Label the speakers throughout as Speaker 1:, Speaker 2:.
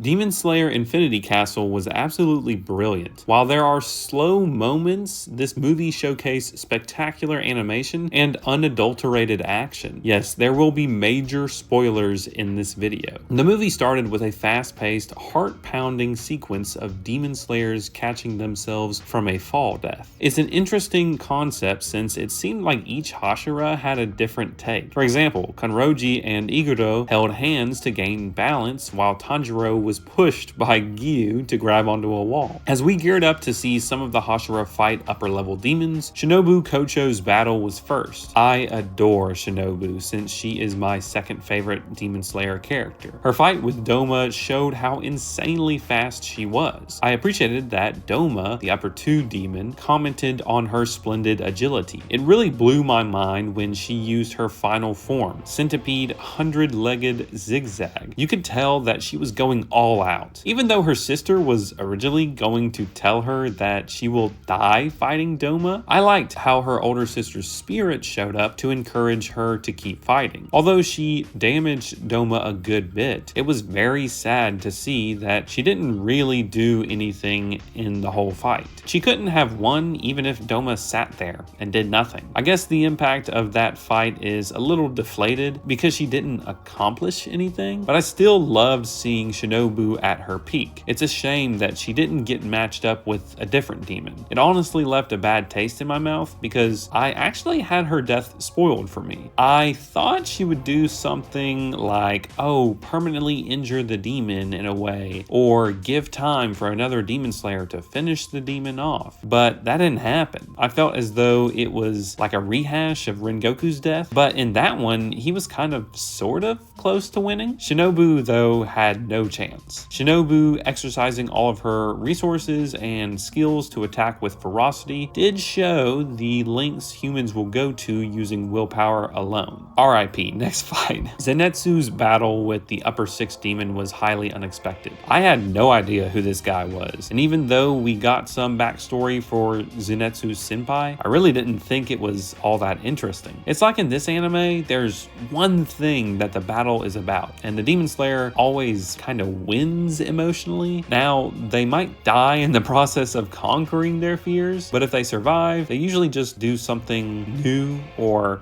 Speaker 1: Demon Slayer Infinity Castle was absolutely brilliant. While there are slow moments, this movie showcased spectacular animation and unadulterated action. Yes, there will be major spoilers in this video. The movie started with a fast-paced, heart-pounding sequence of demon slayers catching themselves from a fall death. It's an interesting concept since it seemed like each Hashira had a different take. For example, Kanroji and Iguro held hands to gain balance while Tanjiro was pushed by Giyu to grab onto a wall. As we geared up to see some of the Hashira fight upper-level demons, Shinobu Kocho's battle was first. I adore Shinobu since she is my second favorite Demon Slayer character. Her fight with Doma showed how insanely fast she was. I appreciated that Doma, the upper 2 demon, commented on her splendid agility. It really blew my mind when she used her final form, Centipede 100-legged Zigzag. You could tell that she was going all out. Even though her sister was originally going to tell her that she will die fighting Doma, I liked how her older sister's spirit showed up to encourage her to keep fighting. Although she damaged Doma a good bit, it was very sad to see that she didn't really do anything in the whole fight. She couldn't have won even if Doma sat there and did nothing. I guess the impact of that fight is a little deflated because she didn't accomplish anything, but I still loved seeing Shinobu at her peak. It's a shame that she didn't get matched up with a different demon. It honestly left a bad taste in my mouth because I actually had her death spoiled for me. I thought she would do something like, oh, permanently injure the demon in a way, or give time for another demon slayer to finish the demon off, but that didn't happen. I felt as though it was like a rehash of Rengoku's death, but in that one, he was kind of sort of close to winning. Shinobu, though, had no chance. Shinobu, exercising all of her resources and skills to attack with ferocity, did show the lengths humans will go to using willpower alone. RIP, next fight. Zenitsu's battle with the upper 6 demon was highly unexpected. I had no idea who this guy was, and even though we got some backstory for Zenitsu's senpai, I really didn't think it was all that interesting. It's like in this anime, there's one thing that the battle is about, and the Demon Slayer always kind of wins emotionally. Now, they might die in the process of conquering their fears, but if they survive, they usually just do something new or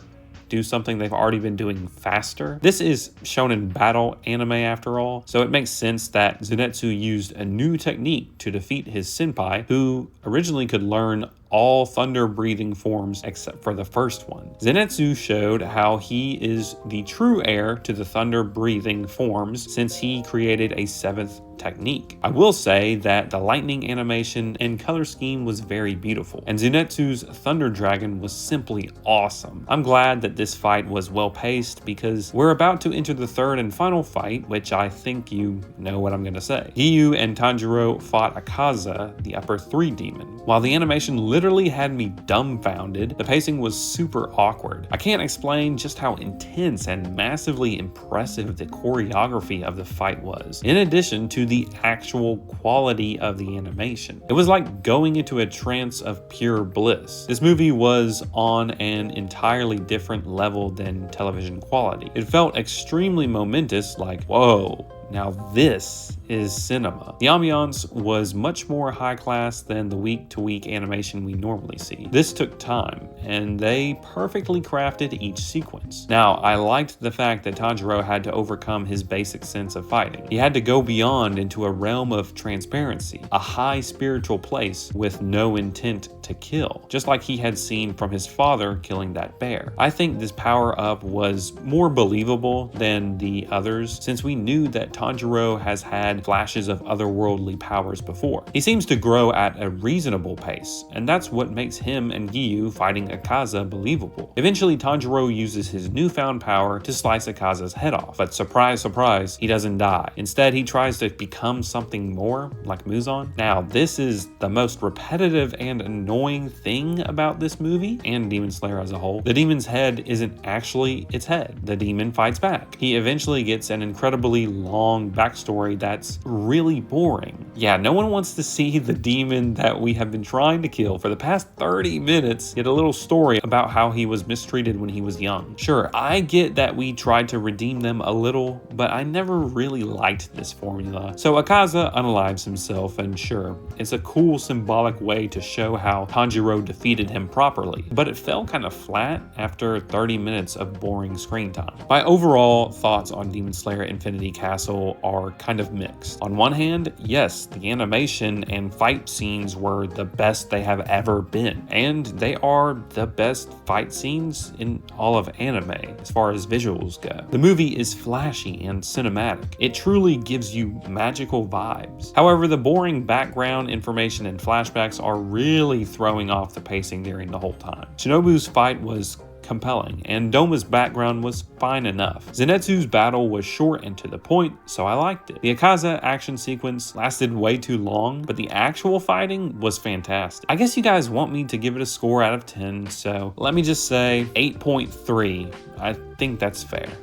Speaker 1: do something they've already been doing faster. This is shonen battle anime after all, so it makes sense that Zenitsu used a new technique to defeat his senpai, who originally could learn all thunder-breathing forms except for the first one. Zenitsu showed how he is the true heir to the thunder-breathing forms since he created a 7th technique. I will say that the lightning animation and color scheme was very beautiful, and Zenitsu's Thunder Dragon was simply awesome. I'm glad that this fight was well paced because we're about to enter the 3rd and final fight, which I think you know what I'm gonna say. Giyu and Tanjiro fought Akaza, the upper 3 demon. While the animation literally had me dumbfounded, the pacing was super awkward. I can't explain just how intense and massively impressive the choreography of the fight was, in addition to the actual quality of the animation. It was like going into a trance of pure bliss. This movie was on an entirely different level than television quality. It felt extremely momentous, like, whoa, now this is cinema. The ambiance was much more high class than the week-to-week animation we normally see. This took time, and they perfectly crafted each sequence. Now, I liked the fact that Tanjiro had to overcome his basic sense of fighting. He had to go beyond into a realm of transparency, a high spiritual place with no intent to kill, just like he had seen from his father killing that bear. I think this power-up was more believable than the others, since we knew that Tanjiro has had flashes of otherworldly powers before. He seems to grow at a reasonable pace, and that's what makes him and Giyu fighting Akaza believable. Eventually, Tanjiro uses his newfound power to slice Akaza's head off, but surprise, surprise, he doesn't die. Instead, he tries to become something more, like Muzan. Now, this is the most repetitive and annoying thing about this movie, and Demon Slayer as a whole. The demon's head isn't actually its head. The demon fights back. He eventually gets an incredibly long backstory that's is really boring. Yeah, no one wants to see the demon that we have been trying to kill for the past 30 minutes get a little story about how he was mistreated when he was young. Sure, I get that we tried to redeem them a little, but I never really liked this formula. So Akaza unalives himself, and sure, it's a cool symbolic way to show how Tanjiro defeated him properly, but it fell kind of flat after 30 minutes of boring screen time. My overall thoughts on Demon Slayer Infinity Castle are kind of mixed. On one hand, yes, the animation and fight scenes were the best they have ever been, and they are the best fight scenes in all of anime as far as visuals go. The movie is flashy and cinematic. It truly gives you magical vibes. However, the boring background information and flashbacks are really throwing off the pacing during the whole time. Shinobu's fight was compelling, and Doma's background was fine enough. Zenitsu's battle was short and to the point, so I liked it. The Akaza action sequence lasted way too long, but the actual fighting was fantastic. I guess you guys want me to give it a score out of 10, so let me just say 8.3. I think that's fair.